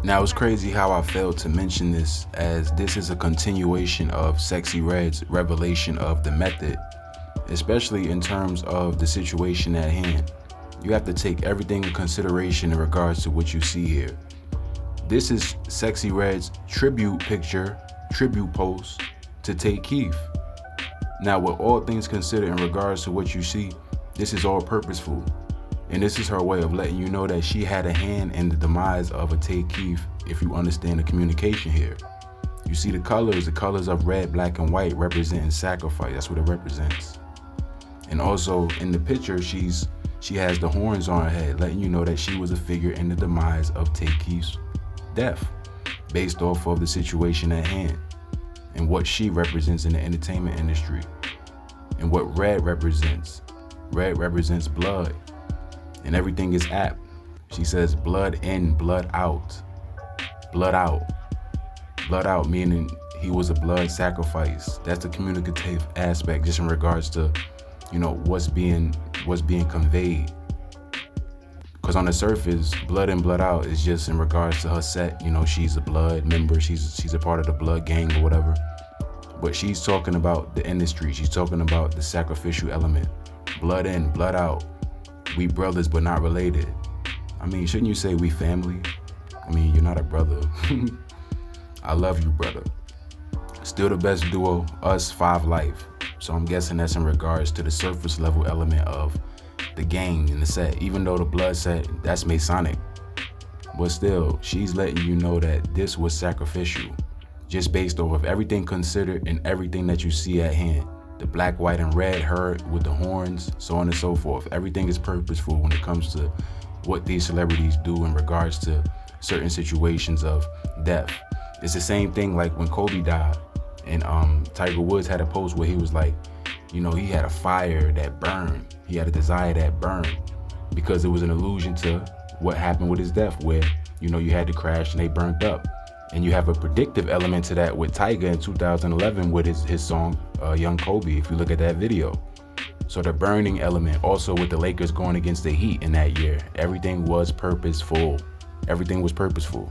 Now it's crazy how I failed to mention this, as this is a continuation of Sexy Red's revelation of the method, especially in terms of the situation at hand. You have to take everything in consideration in regards to what you see here. This is Sexy Red's tribute picture, tribute post to Tate Keith. Now, with all things considered in regards to what you see, this is all purposeful. And this is her way of letting you know that she had a hand in the demise of a Tate Keith, if you understand the communication here. You see the colors of red, black, and white representing sacrifice. That's what it represents. And also in the picture, she has the horns on her head, letting you know that she was a figure in the demise of Tate Keith's death, based off of the situation at hand and what she represents in the entertainment industry. And what red represents. Red represents blood. And everything is apt. She says blood in, blood out. Blood out. Blood out, meaning he was a blood sacrifice. That's the communicative aspect, just in regards to, what's being conveyed. Because on the surface, blood in, blood out is just in regards to her set. She's a blood member. She's a part of the blood gang or whatever. But she's talking about the industry. She's talking about the sacrificial element. Blood in, blood out. We brothers but not related. I mean, shouldn't you say we family? I mean, you're not a brother. I love you, brother. Still the best duo, us, Five Life. So I'm guessing that's in regards to the surface level element of the gang and the set. Even though the blood set, that's Masonic. But still, she's letting you know that this was sacrificial. Just based off of everything considered and everything that you see at hand. The black, white, and red, her with the horns, so on and so forth. Everything is purposeful when it comes to what these celebrities do in regards to certain situations of death. It's the same thing like when Kobe died, and Tiger Woods had a post where he was like, he had a fire that burned. He had a desire that burned, because it was an allusion to what happened with his death, where, you had to crash and they burnt up. And you have a predictive element to that with Tiger in 2011 with his song, Young Kobe, if you look at that video. So the burning element, also with the Lakers going against the Heat in that year, everything was purposeful. Everything was purposeful.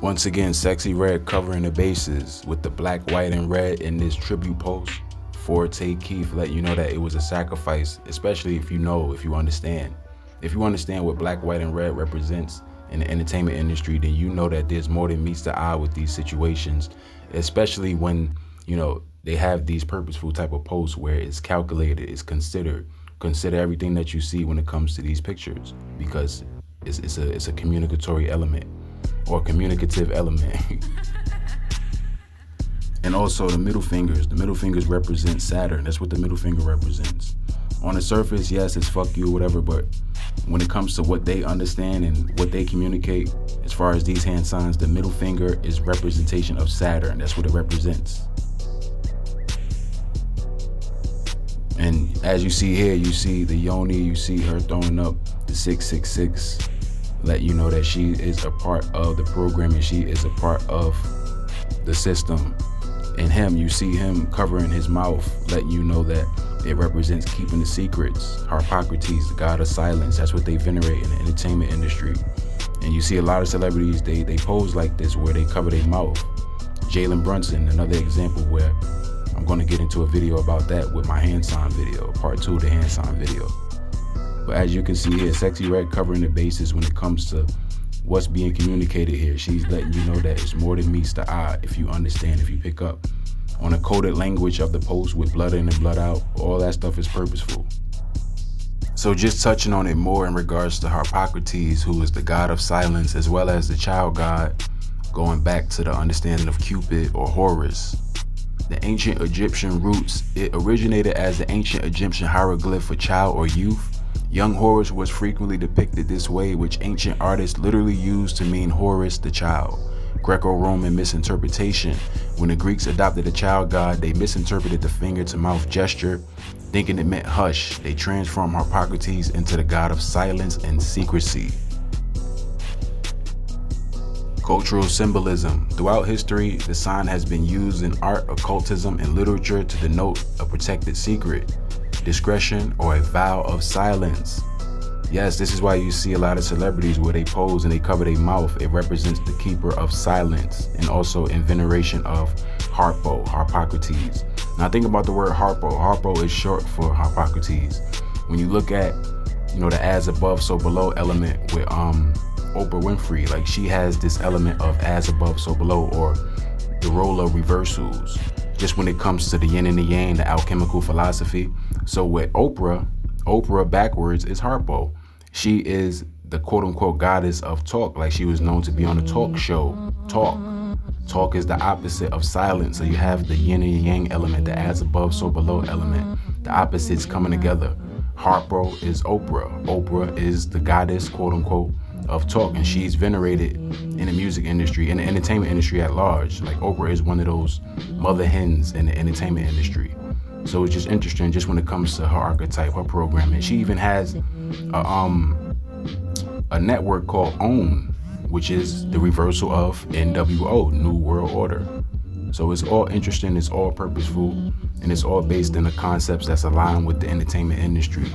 Once again, Sexy Red covering the bases with the black, white, and red in this tribute post for Tate Keith, let you know that it was a sacrifice, especially if you understand. If you understand what black, white, and red represents in the entertainment industry, then you know that there's more than meets the eye with these situations, especially when, they have these purposeful type of posts where it's calculated, it's considered. Consider everything that you see when it comes to these pictures, because it's a communicatory element or communicative element. And also the middle fingers. The middle fingers represent Saturn. That's what the middle finger represents. On the surface, yes, it's fuck you, whatever, but when it comes to what they understand and what they communicate, as far as these hand signs, the middle finger is representation of Saturn. That's what it represents. And as you see here, you see the yoni, you see her throwing up the 666, let you know that she is a part of the program and she is a part of the system. And him, you see him covering his mouth, letting you know that it represents keeping the secrets. Harpocrates, the god of silence, that's what they venerate in the entertainment industry. And you see a lot of celebrities, they pose like this where they cover their mouth. Jalen Brunson, another example where I'm going to get into a video about that with my hand sign video, part 2 of the hand sign video. But as you can see here, Sexy Red covering the bases when it comes to what's being communicated here. She's letting you know that it's more than meets the eye, if you understand, if you pick up on the coded language of the post with blood in and blood out. All that stuff is purposeful. So just touching on it more in regards to Harpocrates, who is the god of silence, as well as the child god, going back to the understanding of Cupid or Horus. The ancient Egyptian roots, it originated as the ancient Egyptian hieroglyph for child or youth. Young Horus was frequently depicted this way, which ancient artists literally used to mean Horus the child. Greco-Roman misinterpretation. When the Greeks adopted the child god, they misinterpreted the finger-to-mouth gesture, thinking it meant hush. They transformed Harpocrates into the god of silence and secrecy. Cultural symbolism. Throughout history, the sign has been used in art, occultism, and literature to denote a protected secret, discretion, or a vow of silence. Yes, this is why you see a lot of celebrities where they pose and they cover their mouth. It represents the keeper of silence, and also in veneration of Harpocrates. Now think about the word Harpo. Harpo is short for Harpocrates. When you look at, the as above, so below element with Oprah Winfrey, like she has this element of as above, so below, or the role of reversals. Just when it comes to the yin and the yang, the alchemical philosophy. So with Oprah backwards is Harpo. She is the quote unquote goddess of talk. Like she was known to be on a talk show. Talk is the opposite of silence. So you have the yin and yang element, the as above, so below element. The opposites coming together. Harpo is Oprah. Oprah is the goddess, quote unquote, of talk, and she's venerated in the music industry, in the entertainment industry at large. Like Oprah is one of those mother hens in the entertainment industry. So it's just interesting, just when it comes to her archetype, her programming. She even has a network called OWN, which is the reversal of NWO, New World Order. So it's all interesting, it's all purposeful, and it's all based in the concepts that's aligned with the entertainment industry.